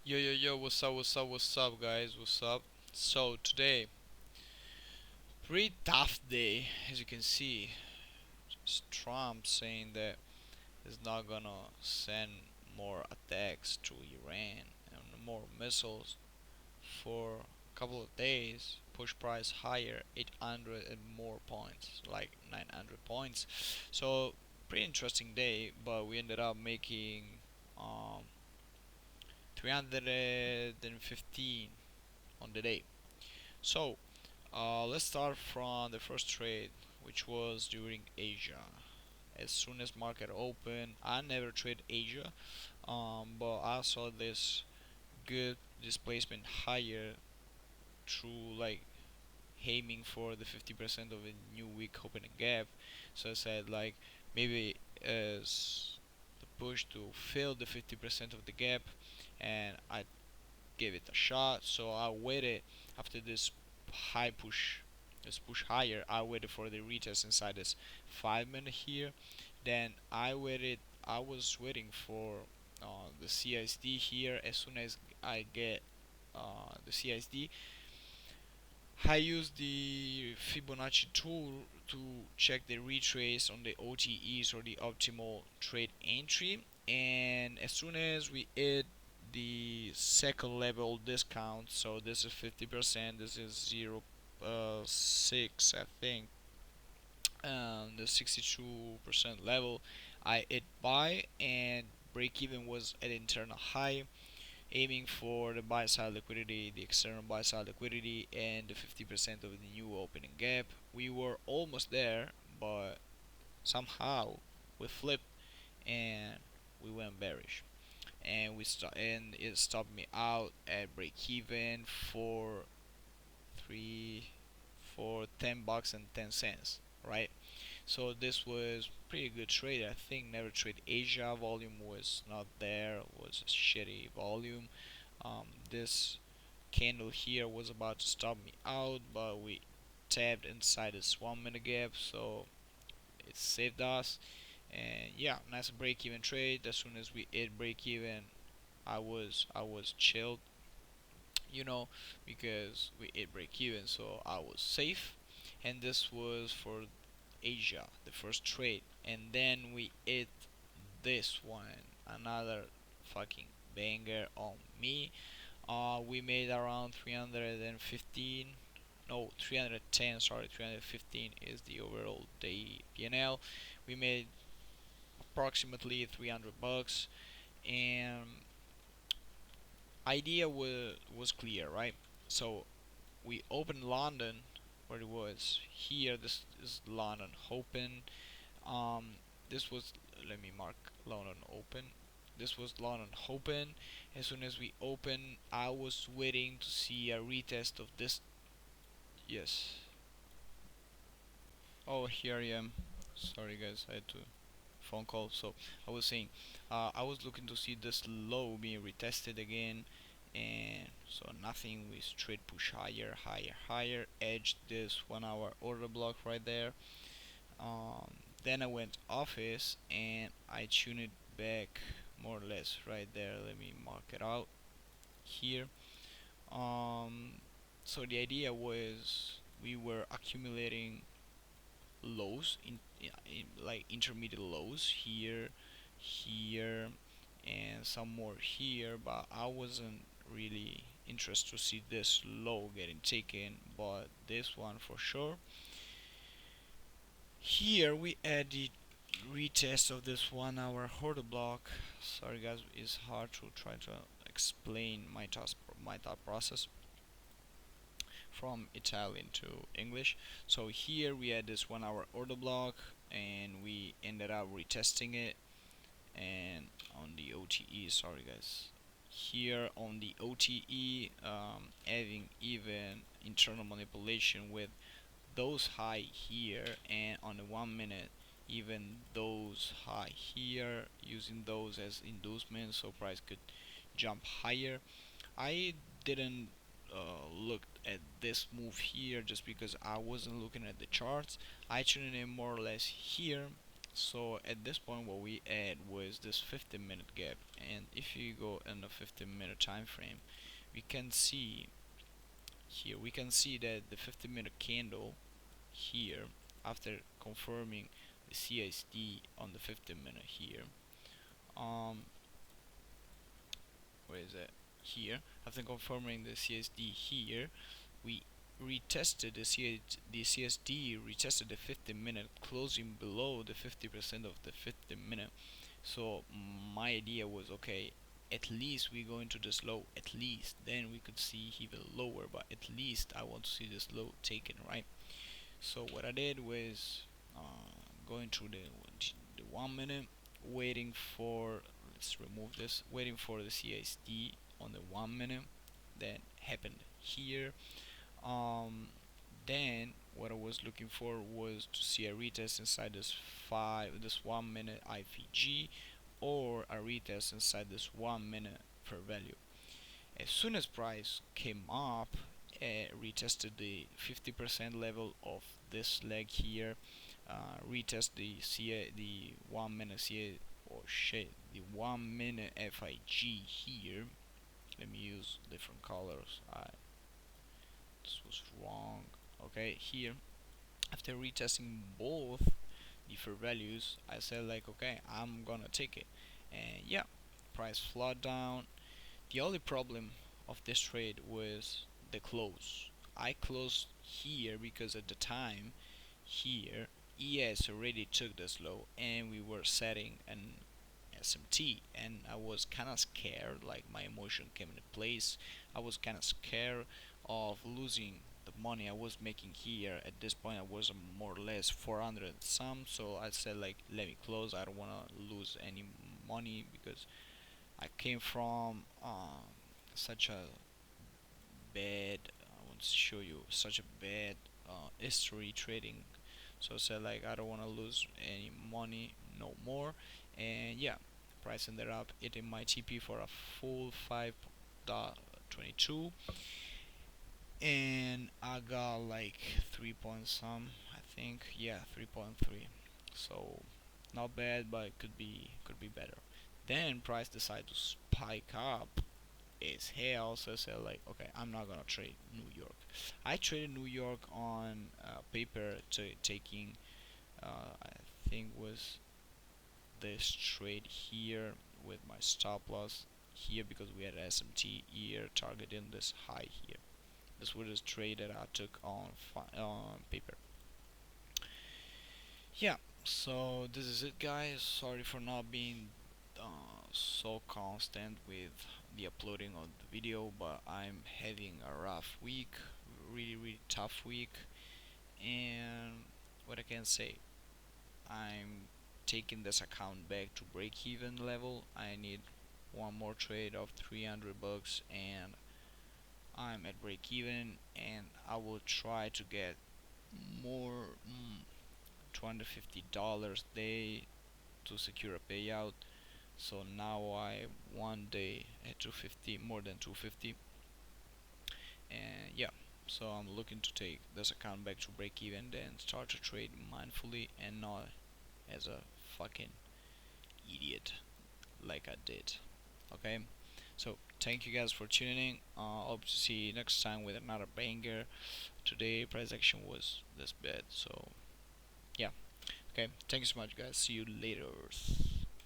Yo yo yo, what's up guys, what's up? So today, pretty tough day as you can see. It's Trump saying that he's not gonna send more attacks to Iran and more missiles for a couple of days, push price higher 800 and more points, like 900 points. So pretty interesting day, but we ended up making um 315 on the day. So let's start from the first trade, which was during Asia. As soon as market opened, I never trade Asia, but I saw this good displacement higher through like aiming for the 50% of a new week opening gap. So I said like maybe as the push to fill the 50% of the gap, and I gave it a shot. So I waited after this push higher. I waited for the retest inside this 5 minute here. Then I was waiting for the CSD here. As soon as I get the CSD, I use the Fibonacci tool to check the retrace on the OTEs or the optimal trade entry. And as soon as we hit the second level discount, so this is 50%, this is 0.6, I think, the 62% level, I hit buy, and break even was at internal high, aiming for the buy side liquidity, the external buy side liquidity, and the 50% of the new opening gap. We were almost there, but somehow we flipped and we went bearish. And it stopped me out at break even for three for $10 and 10 cents, right? So this was pretty good trade. I think never trade Asia volume was not there. Was a shitty volume. This candle here was about to stop me out, but we tapped inside this 1 minute gap, so it saved us. And yeah, nice break even trade. As soon as we hit break even, I was chilled, you know, because we hit break even, so I was safe. And this was for Asia, the first trade, and then we hit this one, another fucking banger on me. We made around 315, no, 310, sorry, 315 is the overall day P&L. We made approximately $300, and idea was clear, right? So we opened London, where it was here. This is London open. Um, this was, let me mark London open. This was London open. As soon as we open, I was waiting to see a retest of this. Yes. Oh, here I am. Sorry, guys, I had to phone call. So I was saying, I was looking to see this low being retested again, and so nothing. We straight push higher, higher, higher. Edge this 1 hour order block right there. Um, then I went office and I tuned it back more or less right there. Let me mark it out here. Um, so the idea was we were accumulating lows in like intermediate lows here, here, and some more here, but I wasn't really interested to see this low getting taken, but this one for sure. Here we added retest of this 1 hour order block. Sorry guys, it's hard to try to explain my thought process from Italian to English. So here we had this 1 hour order block, and we ended up retesting it. And on the OTE, sorry guys, here on the OTE, having even internal manipulation with those high here, and on the 1 minute even those high here, using those as inducements so price could jump higher. I didn't look at this move here just because I wasn't looking at the charts. I tuned in more or less here, So at this point what we add was this 15-minute gap, and if you go in the 15-minute time frame, we can see here, we can see that the 15-minute candle here, after confirming the CSD on the 15-minute here, um where is it, here, after confirming the CSD here, we retested the CSD retested the 15-minute, closing below the 50% of the 15-minute. So my idea was, okay, at least we go into this low, at least then we could see even lower, but at least I want to see this low taken, right? So what I did was going through the 1 minute, waiting for, let's remove this, waiting for the CSD on the 1 minute. That happened here. um then what I was looking for was to see a retest inside this 1 minute IVG, or a retest inside this 1 minute per value. As soon as price came up, retested the 50% level of this leg here, retest the 1 minute CA, or shit, the 1 minute FIG here. Let me use different colors. This was wrong. Okay, here, after retesting both the fair values, I said like, okay, I'm gonna take it, and yeah, price flood down. The only problem of this trade was the close. I closed here because at the time here ES already took this low, and we were setting an SMT, and I was kind of scared, like my emotion came into place. I was kind of scared of losing the money I was making here. At this point I was more or less 400 and some, so I said like, let me close, I don't want to lose any money, because I came from such a bad, I want to show you, such a bad history trading. So I said like, I don't want to lose any money no more. And yeah, price ended up hitting my TP for a full 5.22, and I got like 3 point some, I think, yeah, 3.3. So not bad, but it could be better. Then price decided to spike up is hell. So I said like, okay, I'm not gonna trade New York. I traded New York on paper, taking I think was this trade here with my stop loss here, because we had SMT here targeting this high here. This was a trade that I took on paper. Yeah, so this is it, guys. Sorry for not being so constant with the uploading of the video, but I'm having a rough week, really tough week. And what I can say, I'm taking this account back to break even level. I need one more trade of 300 bucks, and I'm at break even, and I will try to get more, $250 a day to secure a payout. So now I one day at 250, more than 250, and yeah. So I'm looking to take this account back to break even, then start to trade mindfully and not as a fucking idiot like I did. Okay. So thank you guys for tuning in. Hope to see you next time with another banger. Today price action was this bad, so yeah. Okay. Thank you so much, guys. See you later.